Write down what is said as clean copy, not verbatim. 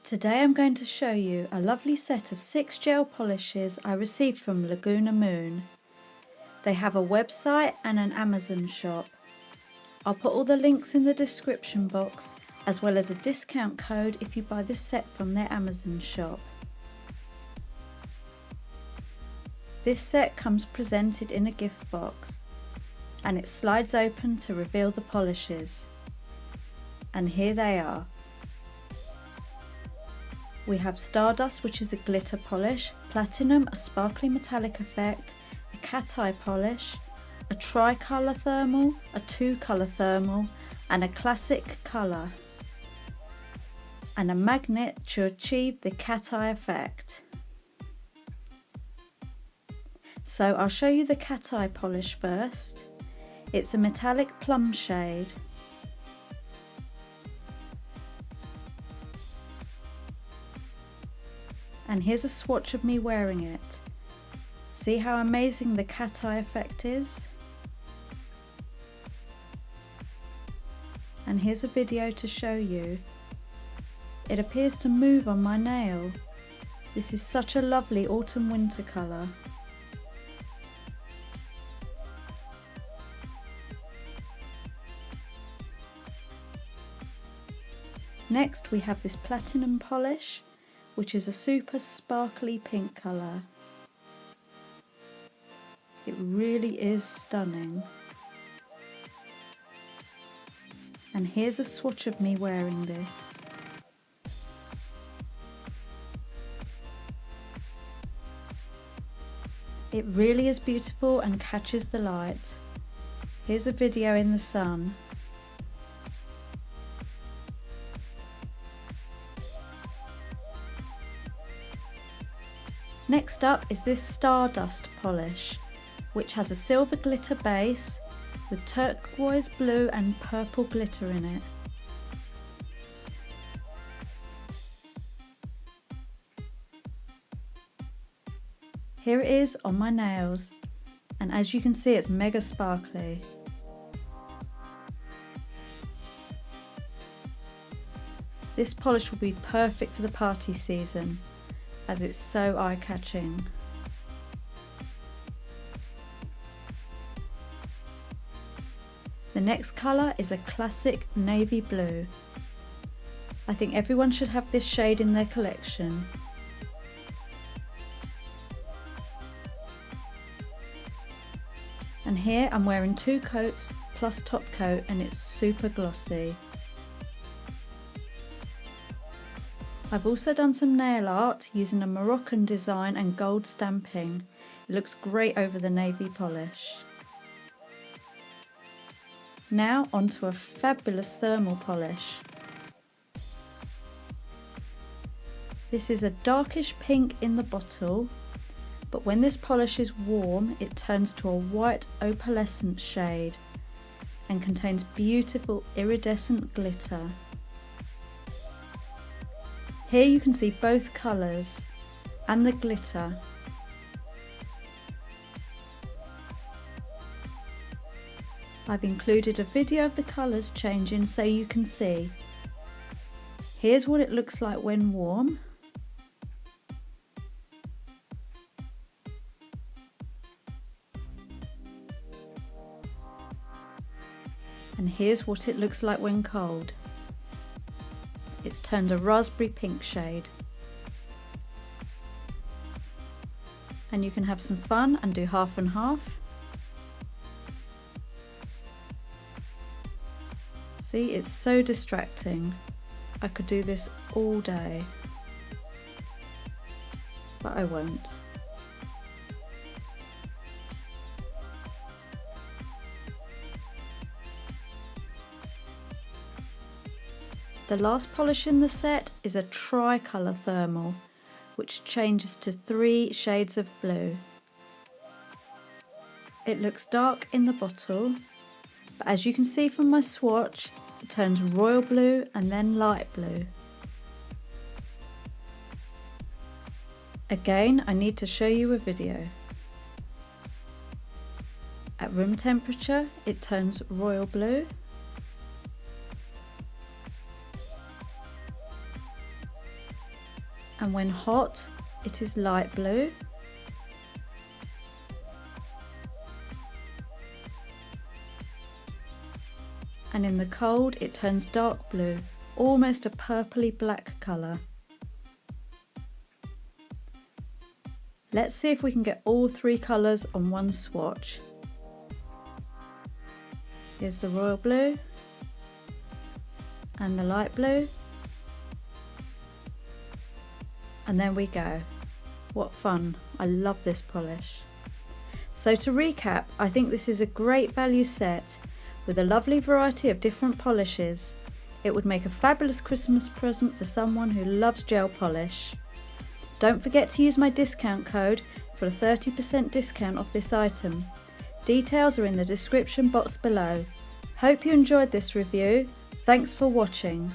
Today I'm going to show you a lovely set of 6 gel polishes I received from Lagunamoon. They have a website and an Amazon shop. I'll put all the links in the description box, as well as a discount code if you buy this set from their Amazon shop. This set comes presented in a gift box, and it slides open to reveal the polishes. And here they are. We have Stardust, which is a glitter polish, Platinum, a sparkly metallic effect, a cat eye polish, a tricolour thermal, a 2-colour thermal, and a classic colour, and a magnet to achieve the cat eye effect. So I'll show you the cat eye polish first. It's a metallic plum shade. And here's a swatch of me wearing it. See how amazing the cat eye effect is? And here's a video to show you. It appears to move on my nail. This is such a lovely autumn winter colour. Next we have this platinum polish, which is a super sparkly pink colour. It really is stunning. And here's a swatch of me wearing this. It really is beautiful and catches the light. Here's a video in the sun. Next up is this Stardust polish, which has a silver glitter base with turquoise blue and purple glitter in it. Here it is on my nails, and as you can see, it's mega sparkly. This polish will be perfect for the party season, as it's so eye-catching. The next colour is a classic navy blue. I think everyone should have this shade in their collection. And here I'm wearing 2 coats plus top coat, and it's super glossy. I've also done some nail art using a Moroccan design and gold stamping. It looks great over the navy polish. Now onto a fabulous thermal polish. This is a darkish pink in the bottle, but when this polish is warm it turns to a white opalescent shade and contains beautiful iridescent glitter. Here you can see both colours and the glitter. I've included a video of the colours changing so you can see. Here's what it looks like when warm. And here's what it looks like when cold. It's turned a raspberry pink shade. And you can have some fun and do half and half. See, it's so distracting. I could do this all day, but I won't. The last polish in the set is a tricolour thermal, which changes to 3 shades of blue. It looks dark in the bottle, but as you can see from my swatch, it turns royal blue and then light blue. Again, I need to show you a video. At room temperature, it turns royal blue. and when hot it is light blue. And in the cold it turns dark blue, almost a purpley black colour. Let's see if we can get all three colours on one swatch. Here's the royal blue and the light blue, and there we go. What fun, I love this polish. So to recap, I think this is a great value set with a lovely variety of different polishes. It would make a fabulous Christmas present for someone who loves gel polish. Don't forget to use my discount code for a 30% discount off this item. Details are in the description box below. Hope you enjoyed this review. Thanks for watching.